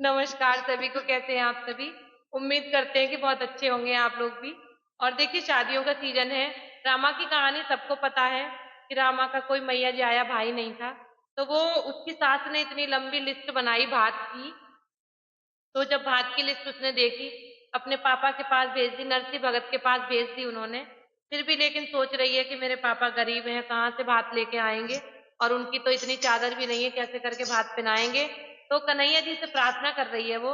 नमस्कार सभी को, कैसे हैं आप सभी? उम्मीद करते हैं कि बहुत अच्छे होंगे आप लोग भी। और देखिए, शादियों का सीजन है। रामा की कहानी सबको पता है कि रामा का कोई मैया जाया भाई नहीं था। तो वो उसकी सास ने इतनी लंबी लिस्ट बनाई भात की। तो जब भात की लिस्ट उसने देखी, अपने पापा के पास भेज दी, नरसी भगत के पास भेज दी उन्होंने। फिर भी लेकिन सोच रही है कि मेरे पापा गरीब हैं, कहाँ से भात लेके आएंगे, और उनकी तो इतनी चादर भी नहीं है, कैसे करके भात पहनाएंगे। तो कन्हैया जी से प्रार्थना कर रही है वो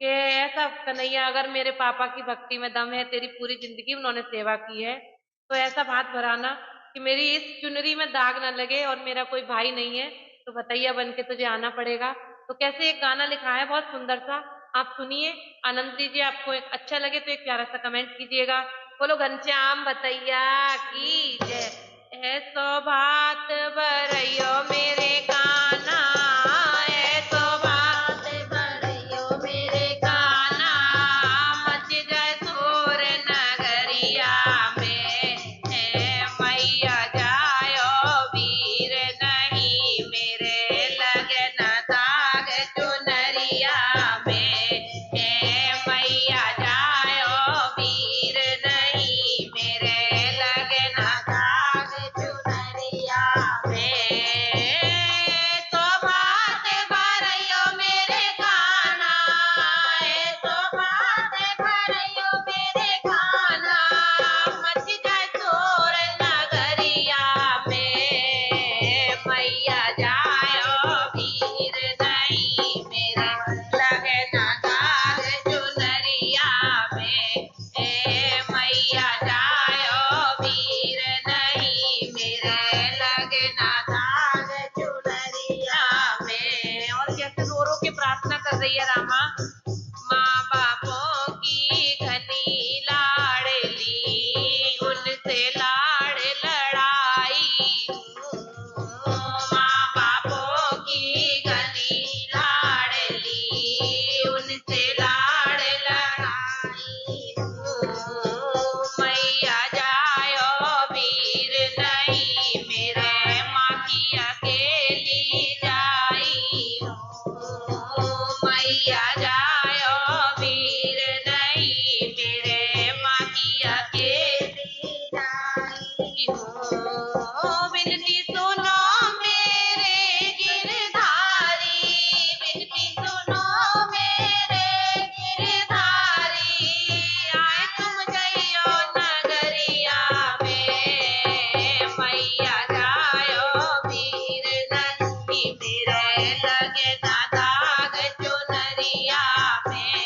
कि ऐसा कन्हैया, अगर मेरे पापा की भक्ति में दम है, तेरी पूरी जिंदगी उन्होंने सेवा की है, तो ऐसा भात भराना कि मेरी इस चुनरी में दाग न लगे, और मेरा कोई भाई नहीं है तो भतैया बन के तुझे आना पड़ेगा। तो कैसे एक गाना लिखा है बहुत सुंदर सा, आप सुनिए, आनंद लीजिए। आपको एक अच्छा लगे तो एक प्यारा सा कमेंट कीजिएगा। बोलो घनश्याम भतैया की जय। है सौभात बरइयो मेरे कान्हा, है सौभात बरइयो मेरे कान्हा, मच जाए शोर नगरिया में, है मैया जायो वीर नहीं, मेरे लगे न दाग चुनरिया में, है मैया जायो वीर नहीं, मेरे लगे न दाग चुनरिया में। तो बात भरइयो मेरे कान्हा, तो बात भरइयो मेरे कान्हा, मच जाए शोर नगरिया में, मैया जायो वीर नहीं, मेरे लगे न दाग चुनरिया में, मैया जायो वीर नहीं, मेरे लगे न दाग चुनरिया में। और कैसे रो रो के प्रार्थना कर रही है रामा, माँ बापों की घनी लाडली, उनसे लाड़ लड़ाई, माँ बापों की घनी लाडली, उनसे लाड़ लड़ाई, मैया जायो वीर नहीं, मेरे माँ की अकेली जाई, मैया जायो वीर नहीं, मेरे माँ की अकेली जाई, विनती सुनो मेरे गिरधारी, विनती सुनो मेरे गिरधारी, आए तुम जइयो नगरिया में, मैया जायो वीर नहीं, मेरे लगे न दाग चुनरिया में,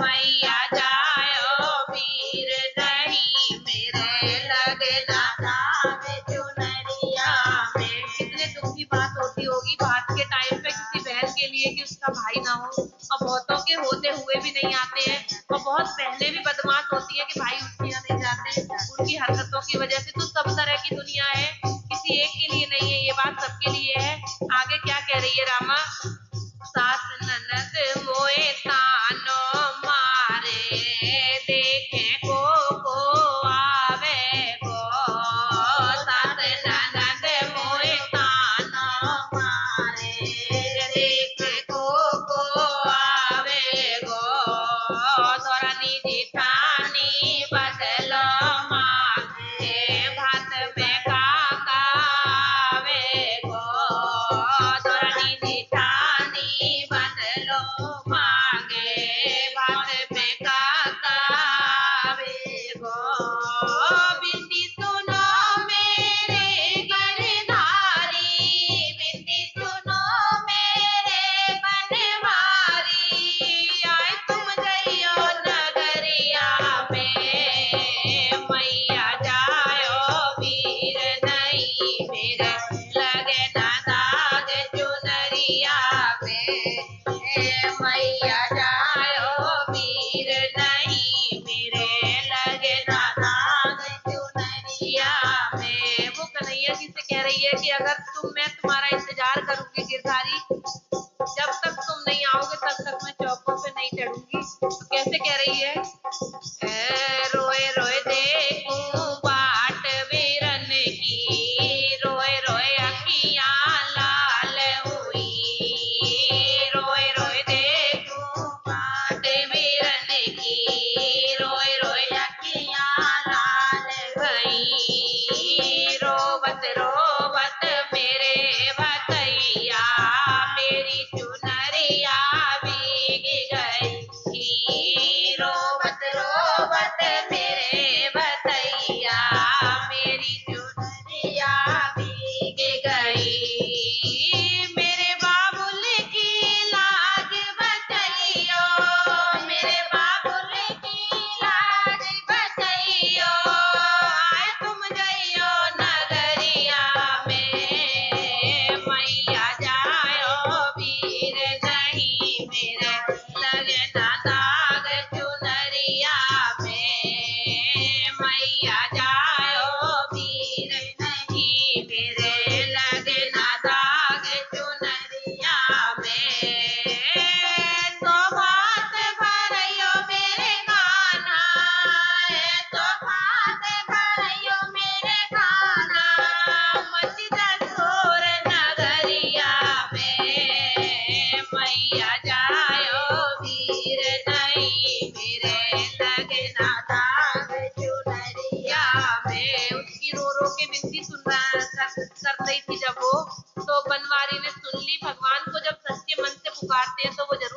मैया जायो वीर नहीं, मेरे लगे न दाग चुनरिया में। कितने दुख की बात होती होगी बात के टाइम पे किसी बहन के लिए कि उसका भाई ना हो, और बहुतों के होते हुए भी नहीं आते हैं, और बहुत बहनें भी बदमाश होती है कि भाई उनके यहाँ नहीं जाते उनकी हरकतों की वजह से। तो सब तरह की दुनिया है, किसी एक के लिए नहीं है, ये बात सबके लिए है। आगे क्या कह रही है रामा, सास ननद मोए तानो मारे, देखे को आवे गो, सास ननद मोए तानो मारे, देखे को आवे गो, धरनी जिठानी बदलो मांगे, भात में काका आवे गो, धरनी जिठानी बदलो मांगे, भात में काका आवे गो, बिंदी सुनो मेरे गिरधारी, बिंदी सुनो मेरे बनवारी, आए तुम जइयो नगरिया में, मैया जायो वीर नहीं, मेरे लगे न दाग चुनरिया में, पुकारते हैं तो वो जरूर